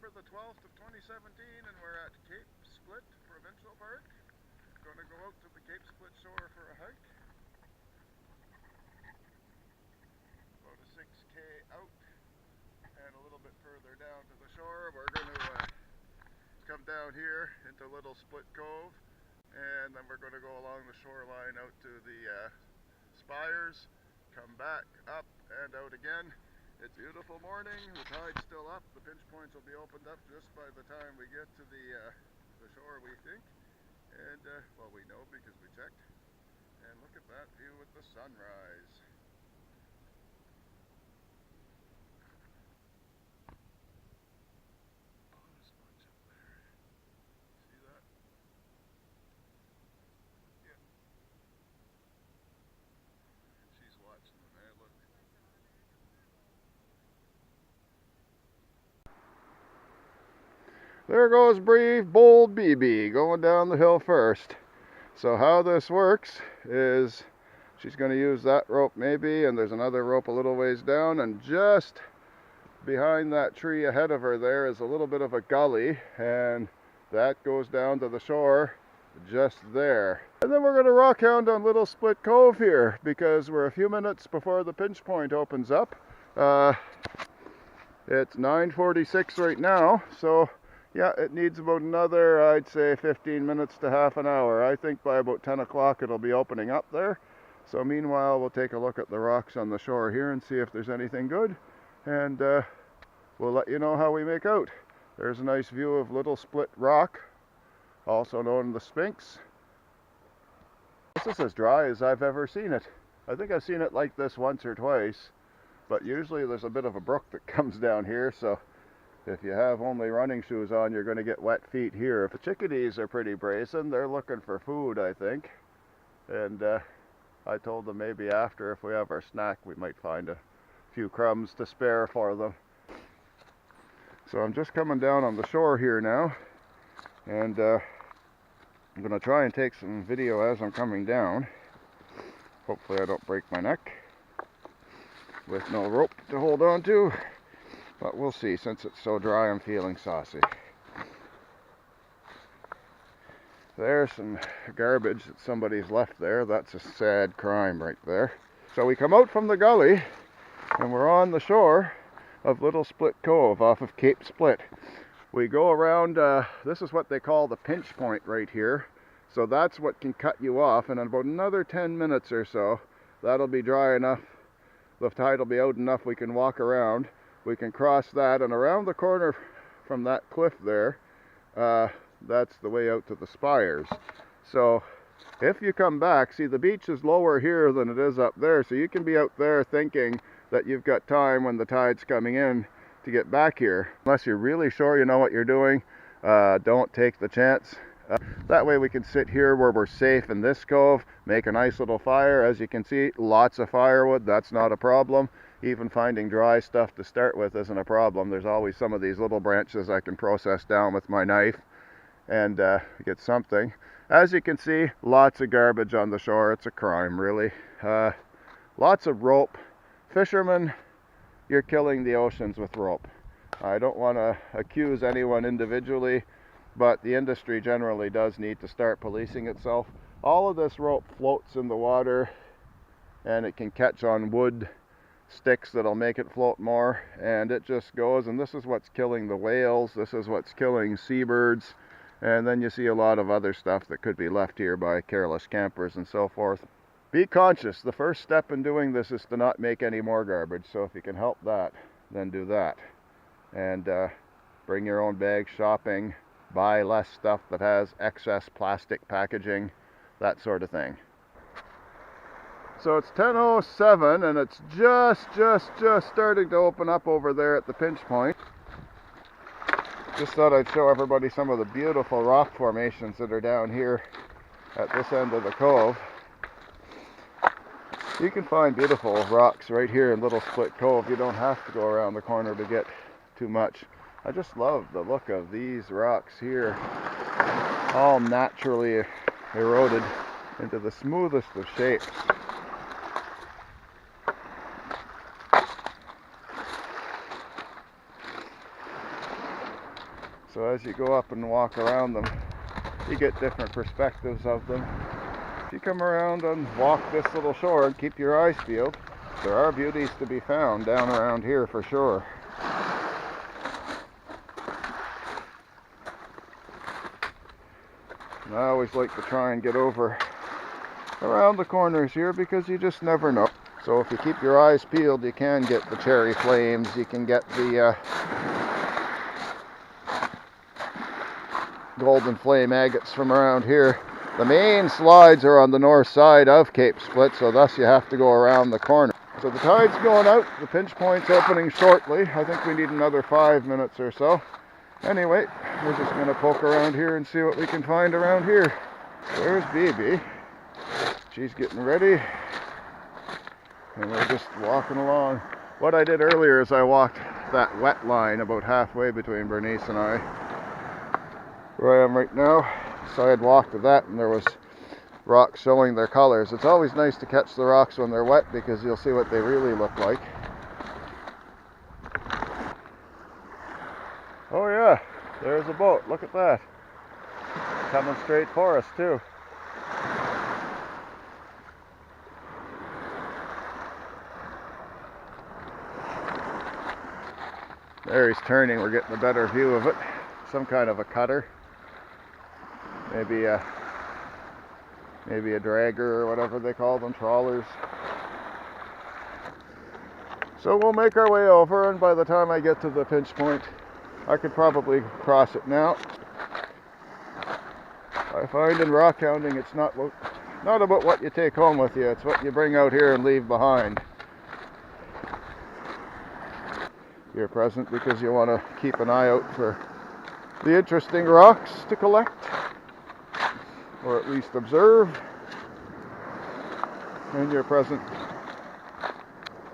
November the 12th of 2017, and we're at Cape Split Provincial Park. Going to go out to the Cape Split shore for a hike. About a 6K out, and a little bit further down to the shore, we're going to come down here into Little Split Cove, and then we're going to go along the shoreline out to the Spires, come back up and out again. It's a beautiful morning, the tide's still up, the pinch points will be opened up just by the time we get to the shore, we think. And, well, we know because we checked. And look at that view with the sunrise. Oh, there's a bunch up there. See that? Yeah. She's watching them, eh? Look. There goes brave, bold BB going down the hill first. So how this works is she's going to use that rope maybe, and there's another rope a little ways down, and just behind that tree ahead of her there is a little bit of a gully, and that goes down to the shore just there. And then we're going to rock hound on Little Split Cove here because we're a few minutes before the pinch point opens up. It's 9:46 right now, so yeah, it needs about another, I'd say, 15 minutes to half an hour. I think by about 10 o'clock it'll be opening up there. So meanwhile, we'll take a look at the rocks on the shore here and see if there's anything good. And we'll let you know how we make out. There's a nice view of Little Split Rock, also known as the Sphinx. This is as dry as I've ever seen it. I think I've seen it like this once or twice, but usually there's a bit of a brook that comes down here, so if you have only running shoes on, you're going to get wet feet here. If the chickadees are pretty brazen, they're looking for food, I think. And I told them maybe after, if we have our snack, we might find a few crumbs to spare for them. So I'm just coming down on the shore here now, and I'm going to try and take some video as I'm coming down. Hopefully I don't break my neck with no rope to hold on to. But we'll see. Since it's so dry, I'm feeling saucy. There's some garbage that somebody's left there. That's a sad crime right there. So we come out from the gully, and we're on the shore of Little Split Cove off of Cape Split. We go around, this is what they call the pinch point right here. So that's what can cut you off, and in about another 10 minutes or so, that'll be dry enough. The tide will be out enough we can walk around. We can cross that, and around the corner from that cliff there, that's the way out to the Spires. So if you come back, see the beach is lower here than it is up there, so you can be out there thinking that you've got time when the tide's coming in to get back here. Unless you're really sure you know what you're doing, don't take the chance. That way we can sit here where we're safe in this cove, make a nice little fire. As you can see, lots of firewood, that's not a problem. Even finding dry stuff to start with isn't a problem. There's always some of these little branches I can process down with my knife and get something. As you can see, lots of garbage on the shore. It's a crime, really. Lots of rope. Fishermen, you're killing the oceans with rope. I don't want to accuse anyone individually, but the industry generally does need to start policing itself. All of this rope floats in the water, and it can catch on wood sticks that'll make it float more, and it just goes, and this is what's killing the whales, this is what's killing seabirds, and then you see a lot of other stuff that could be left here by careless campers and so forth. Be conscious. The first step in doing this is to not make any more garbage, so if you can help that, then do that. And bring your own bag shopping, buy less stuff that has excess plastic packaging, that sort of thing. So it's 10:07, and it's just starting to open up over there at the pinch point. Just thought I'd show everybody some of the beautiful rock formations that are down here at this end of the cove. You can find beautiful rocks right here in Little Split Cove. You don't have to go around the corner to get too much. I just love the look of these rocks here, all naturally eroded into the smoothest of shapes. So as you go up and walk around them, you get different perspectives of them. If you come around and walk this little shore and keep your eyes peeled, there are beauties to be found down around here for sure. And I always like to try and get over around the corners here because you just never know. So if you keep your eyes peeled, you can get the cherry flames, you can get the golden flame agates from around here. The main slides are on the north side of Cape Split, so thus you have to go around the corner. So the tide's going out, the pinch point's opening shortly. I think we need another 5 minutes or so. Anyway, we're just going to poke around here and see what we can find around here. There's Bibi. She's getting ready. And we're just walking along. What I did earlier is I walked that wet line about halfway between Bernice and I. Where I am right now. So I had walked to that and there was rocks showing their colors. It's always nice to catch the rocks when they're wet because you'll see what they really look like. Oh yeah, there's a boat. Look at that. Coming straight for us too. There he's turning. We're getting a better view of it. Some kind of a cutter. Maybe a dragger or whatever they call them, trawlers. So we'll make our way over, and by the time I get to the pinch point, I could probably cross it now. I find in rockhounding it's not about what you take home with you, it's what you bring out here and leave behind. You're present because you want to keep an eye out for the interesting rocks to collect, or at least observe, and you're present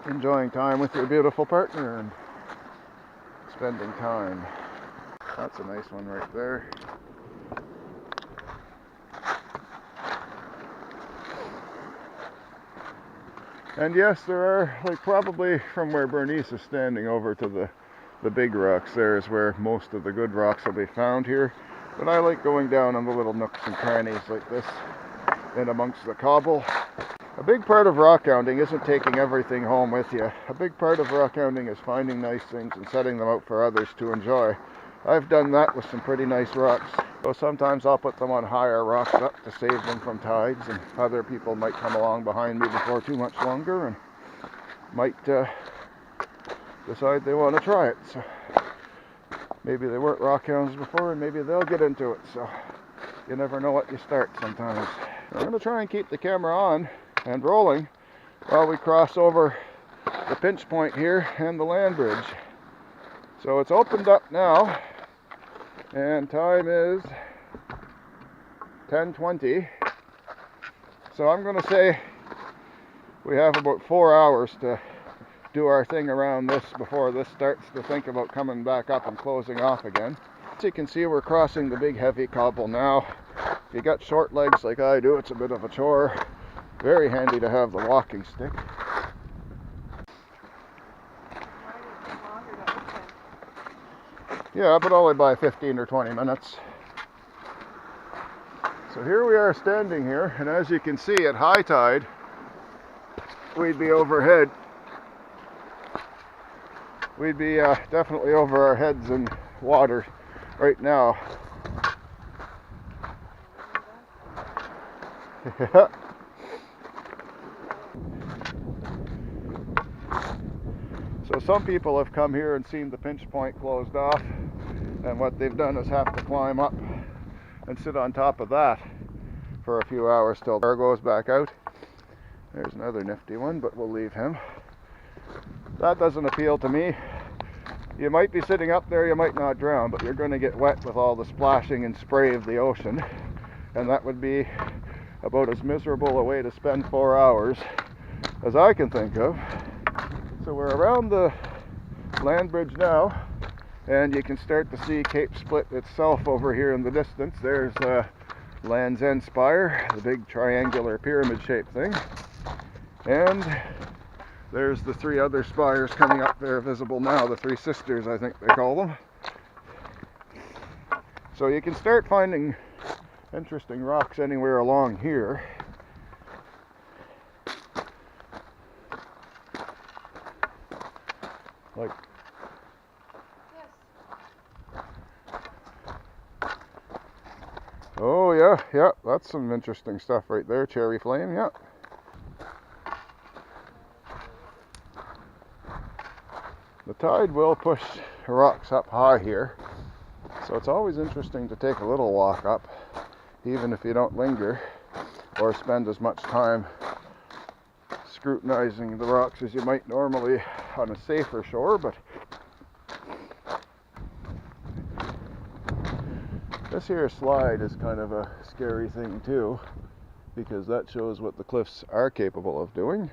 enjoying time with your beautiful partner and spending time. That's a nice one right there. And yes, there are, like, probably from where Bernice is standing over to the big rocks there is where most of the good rocks will be found here. But I like going down on the little nooks and crannies like this, in amongst the cobble. A big part of rockhounding isn't taking everything home with you. A big part of rockhounding is finding nice things and setting them out for others to enjoy. I've done that with some pretty nice rocks. So sometimes I'll put them on higher rocks up to save them from tides, and other people might come along behind me before too much longer and might decide they want to try it. So maybe they weren't rockhounds before and maybe they'll get into it. So you never know what you start sometimes. I'm going to try and keep the camera on and rolling while we cross over the pinch point here and the land bridge. So it's opened up now, and time is 10:20. So I'm going to say we have about 4 hours to do our thing around this before this starts to think about coming back up and closing off again. As you can see, we're crossing the big heavy cobble now. If you got short legs like I do, it's a bit of a chore. Very handy to have the walking stick. Yeah, but only by 15 or 20 minutes. So here we are standing here, and as you can see, at high tide, we'd be overhead. We'd be definitely over our heads in water right now. Yeah. So some people have come here and seen the pinch point closed off, and what they've done is have to climb up and sit on top of that for a few hours till the power goes back out. There's another nifty one, but we'll leave him. That doesn't appeal to me. You might be sitting up there, you might not drown, but you're going to get wet with all the splashing and spray of the ocean, and that would be about as miserable a way to spend 4 hours as I can think of. So we're around the land bridge now, and you can start to see Cape Split itself over here in the distance. There's Land's End Spire, the big triangular pyramid shaped thing, and there's the 3 other spires coming up there visible now, the 3 sisters I think they call them. So you can start finding interesting rocks anywhere along here. Like, oh yeah, that's some interesting stuff right there. Cherry flame, yeah. The tide will push rocks up high here, so it's always interesting to take a little walk up, even if you don't linger or spend as much time scrutinizing the rocks as you might normally on a safer shore. But this here slide is kind of a scary thing too, because that shows what the cliffs are capable of doing.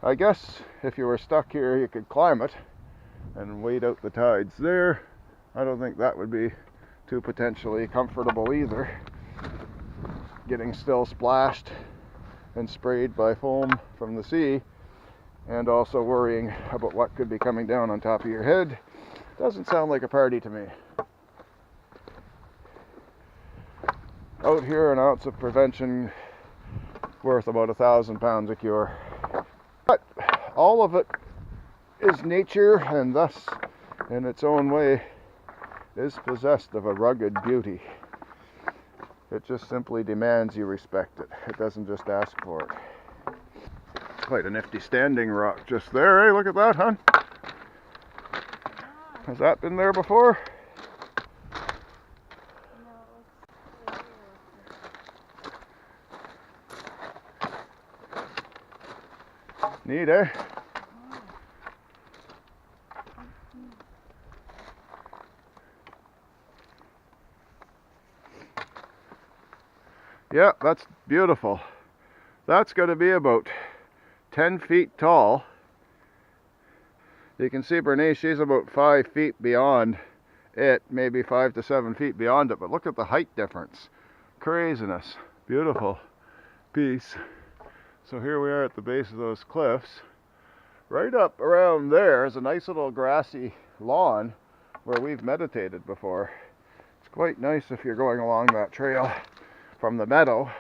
I guess if you were stuck here, you could climb it and wait out the tides there. I don't think that would be too potentially comfortable either, getting still splashed and sprayed by foam from the sea, and also worrying about what could be coming down on top of your head. Doesn't sound like a party to me. Out here, an ounce of prevention worth about £1,000 a cure. But all of it is nature, and thus, in its own way, is possessed of a rugged beauty. It just simply demands you respect it. It doesn't just ask for it. Quite a nifty standing rock just there, eh? Look at that, hon. Has that been there before? Neat, eh? Yeah, that's beautiful. That's going to be about 10 feet tall. You can see Bernice, she's about 5 feet beyond it, maybe 5 to 7 feet beyond it, but look at the height difference. Craziness. Beautiful piece. So here we are at the base of those cliffs. Right up around there is a nice little grassy lawn where we've meditated before. It's quite nice if you're going along that trail from the meadow.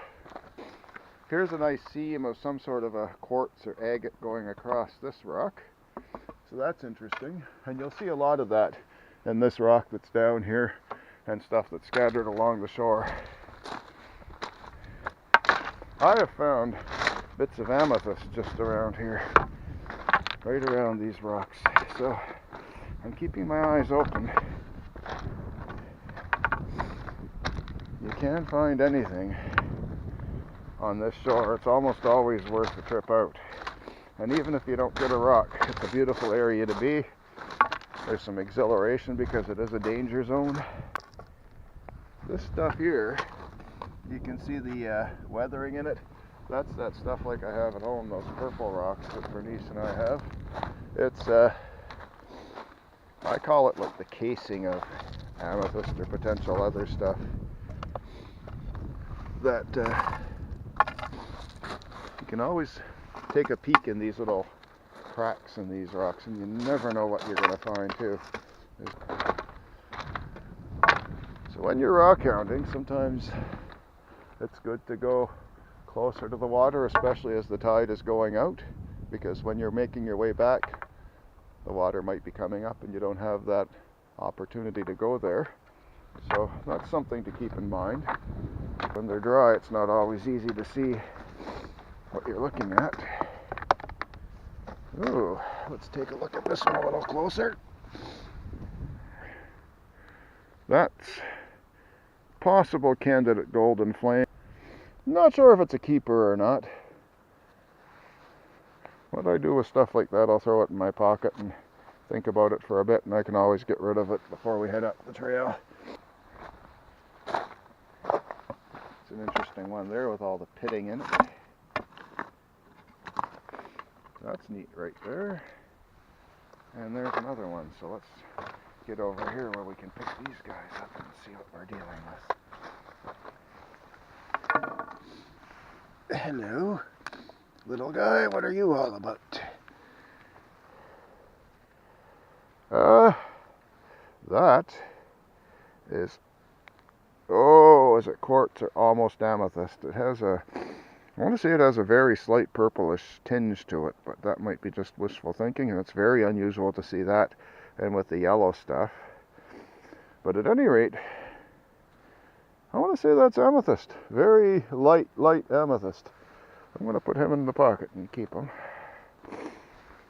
Here's a nice seam of some sort of a quartz or agate going across this rock. So that's interesting. And you'll see a lot of that in this rock that's down here and stuff that's scattered along the shore. I have found bits of amethyst just around here, right around these rocks. So I'm keeping my eyes open. You can find anything on this shore. It's almost always worth a trip out. And even if you don't get a rock, it's a beautiful area to be. There's some exhilaration because it is a danger zone. This stuff here, you can see the weathering in it. That's that stuff like I have at home, those purple rocks that Bernice and I have. It's, I call it like the casing of amethyst or potential other stuff that you can always take a peek in these little cracks in these rocks, and you never know what you're going to find too. So when you're rock hounding, sometimes it's good to go closer to the water, especially as the tide is going out, because when you're making your way back, the water might be coming up and you don't have that opportunity to go there. So that's something to keep in mind. When they're dry, it's not always easy to see what you're looking at. Ooh, let's take a look at this one a little closer. That's possible candidate golden flame. Not sure if it's a keeper or not. What I do with stuff like that, I'll throw it in my pocket and think about it for a bit, and I can always get rid of it before we head up the trail. It's an interesting one there with all the pitting in it. That's neat right there. And there's another one, so let's get over here where we can pick these guys up and see what we're dealing with. Hello, little guy, what are you all about? That is, oh, is it quartz or almost amethyst? It has a, I want to say it has a very slight purplish tinge to it, but that might be just wishful thinking, and it's very unusual to see that and with the yellow stuff. But at any rate, I want to say that's amethyst. Very light amethyst. I'm going to put him in the pocket and keep him.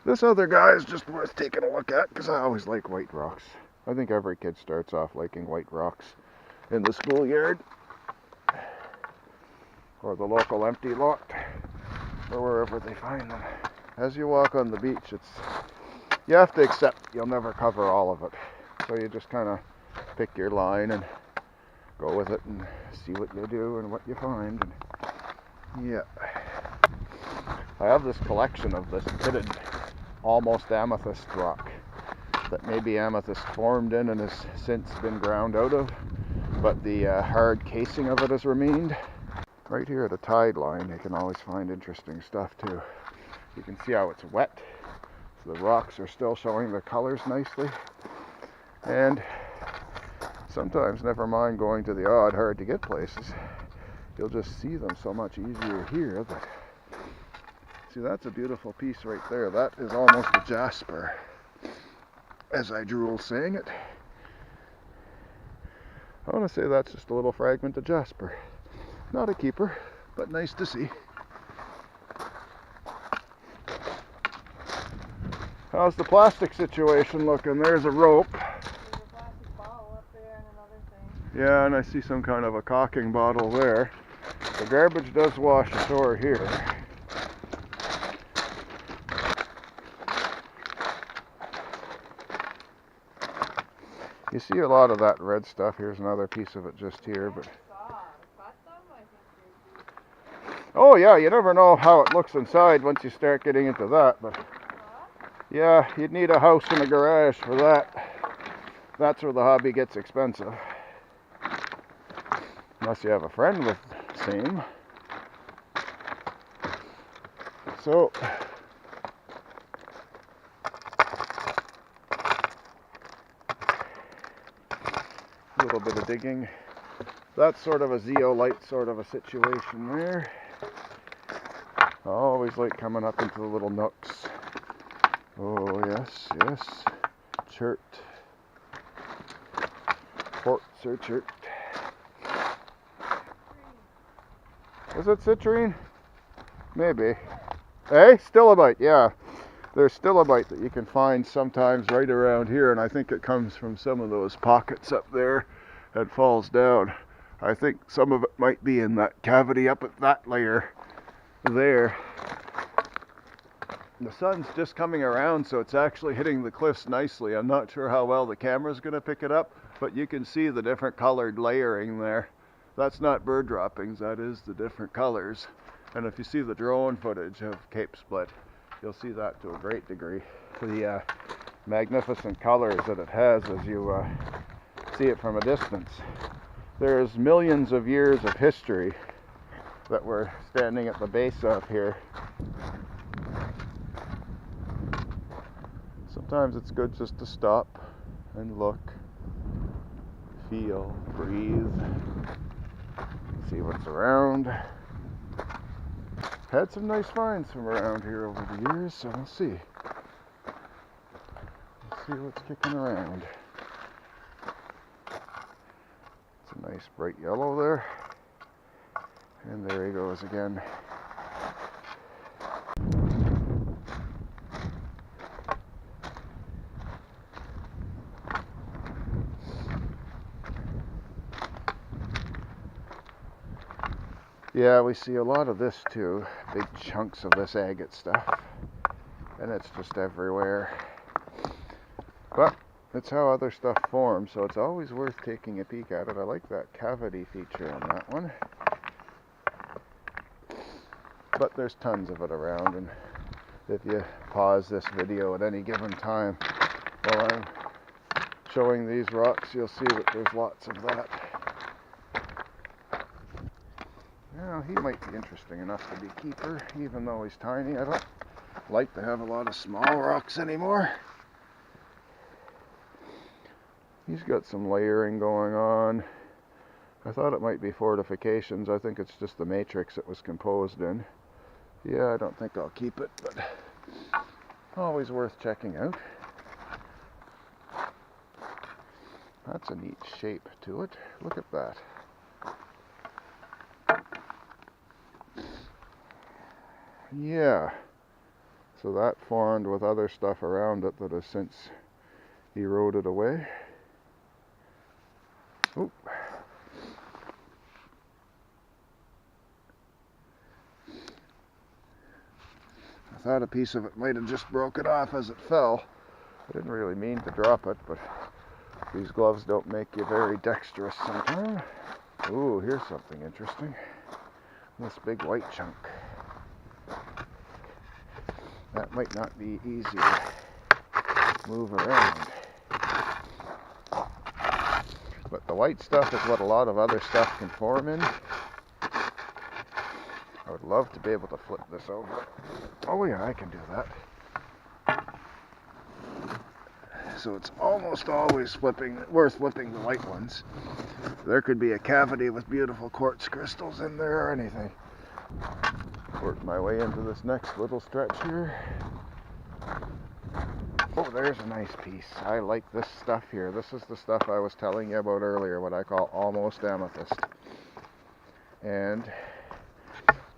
This other guy is just worth taking a look at because I always like white rocks. I think every kid starts off liking white rocks in the schoolyard or the local empty lot or wherever they find them. As you walk on the beach, you have to accept you'll never cover all of it. So you just kind of pick your line and go with it and see what you do and what you find. And yeah. I have this collection of this pitted almost amethyst rock that maybe amethyst formed in and has since been ground out of, but the hard casing of it has remained. Right here at a tide line you can always find interesting stuff too. You can see how it's wet, so the rocks are still showing their colors nicely, and sometimes, never mind going to the odd hard to get places, you'll just see them so much easier here. That, see, that's a beautiful piece right there. That is almost a jasper, as I drool saying it. I want to say that's just a little fragment of jasper. Not a keeper, but nice to see. How's the plastic situation looking? There's a rope. There's a plastic bottle up there and another thing. Yeah, and I see some kind of a caulking bottle there. The garbage does wash ashore here. You see a lot of that red stuff. Here's another piece of it just here, but oh yeah, you never know how it looks inside once you start getting into that. But yeah, you'd need a house and a garage for that. That's where the hobby gets expensive. Unless you have a friend with the same. So a little bit of digging. That's sort of a zeolite sort of a situation there. I always like coming up into the little nooks. Oh yes, yes. Chert. Quartz or chert. Is it citrine? Maybe. Hey, stilobite, yeah. There's stilobite that you can find sometimes right around here, and I think it comes from some of those pockets up there and falls down. I think some of it might be in that cavity up at that layer there. The sun's just coming around, so it's actually hitting the cliffs nicely. I'm not sure how well the camera's going to pick it up, but you can see the different colored layering there. That's not bird droppings, that is the different colors. And if you see the drone footage of Cape Split, you'll see that to a great degree. The magnificent colors that it has as you see it from a distance. There's millions of years of history that we're standing at the base of here. Sometimes it's good just to stop and look, feel, breathe, see what's around. Had some nice finds from around here over the years, so we'll see. Let's see what's kicking around. It's a nice bright yellow there. And there he goes again. Yeah, we see a lot of this too, big chunks of this agate stuff, and it's just everywhere. But it's how other stuff forms, so it's always worth taking a peek at it. I like that cavity feature on that one. But there's tons of it around, and if you pause this video at any given time while I'm showing these rocks, you'll see that there's lots of that. Well, he might be interesting enough to be a keeper, even though he's tiny. I don't like to have a lot of small rocks anymore. He's got some layering going on. I thought it might be fortifications. I think it's just the matrix it was composed in. Yeah, I don't think I'll keep it, but always worth checking out. That's a neat shape to it. Look at that. Yeah. So that formed with other stuff around it that has since eroded away. Oop. I thought a piece of it might have just broken off as it fell. I didn't really mean to drop it, but these gloves don't make you very dexterous sometimes. Ooh, here's something interesting. This big white chunk. That might not be easy to move around. But the white stuff is what a lot of other stuff can form in. I would love to be able to flip this over. Oh yeah, I can do that. So it's almost always worth flipping the white ones. There could be a cavity with beautiful quartz crystals in there or anything. Work my way into this next little stretch here. Oh, there's a nice piece. I like this stuff here. This is the stuff I was telling you about earlier, what I call almost amethyst. And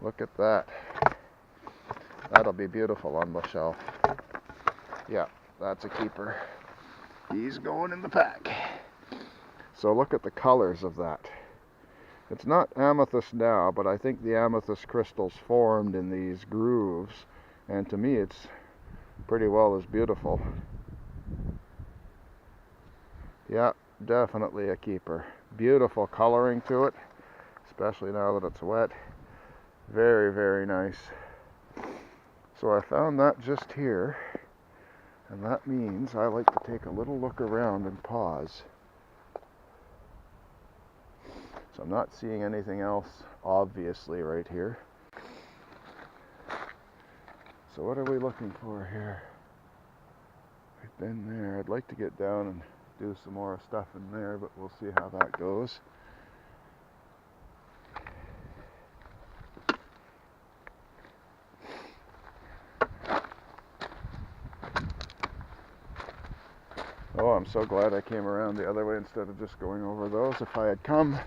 look at that. That'll be beautiful on the shelf. Yeah, that's a keeper. He's going in the pack. So look at the colors of that. It's not amethyst now, but I think the amethyst crystals formed in these grooves, and to me it's pretty well as beautiful. Yeah, definitely a keeper. Beautiful coloring to it, especially now that it's wet. Very, very nice. So I found that just here, and that means I like to take a little look around and pause. So I'm not seeing anything else obviously right here. So what are we looking for here? We've been there. I'd like to get down and do some more stuff in there, but we'll see how that goes. Oh, I'm so glad I came around the other way instead of just going over those. If I had come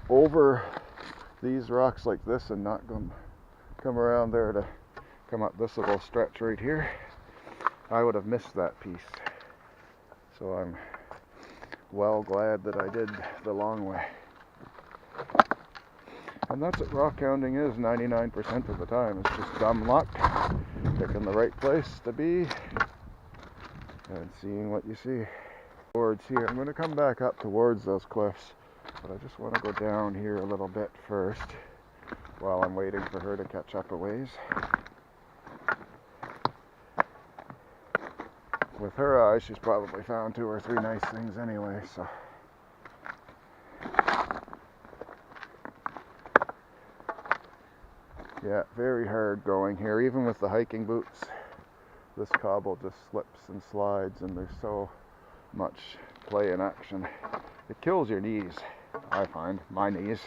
over these rocks like this and not come around there to come up this little stretch right here, I would have missed that piece. So I'm well glad that I did the long way. And that's what rockhounding is 99% of the time. It's just dumb luck, picking the right place to be, and seeing what you see. Towards here, I'm going to come back up towards those cliffs, but I just want to go down here a little bit first while I'm waiting for her to catch up a ways. With her eyes, she's probably found 2 or 3 nice things anyway, so. Yeah, very hard going here, even with the hiking boots. This cobble just slips and slides, and there's so much play in action. It kills your knees, I find, my knees.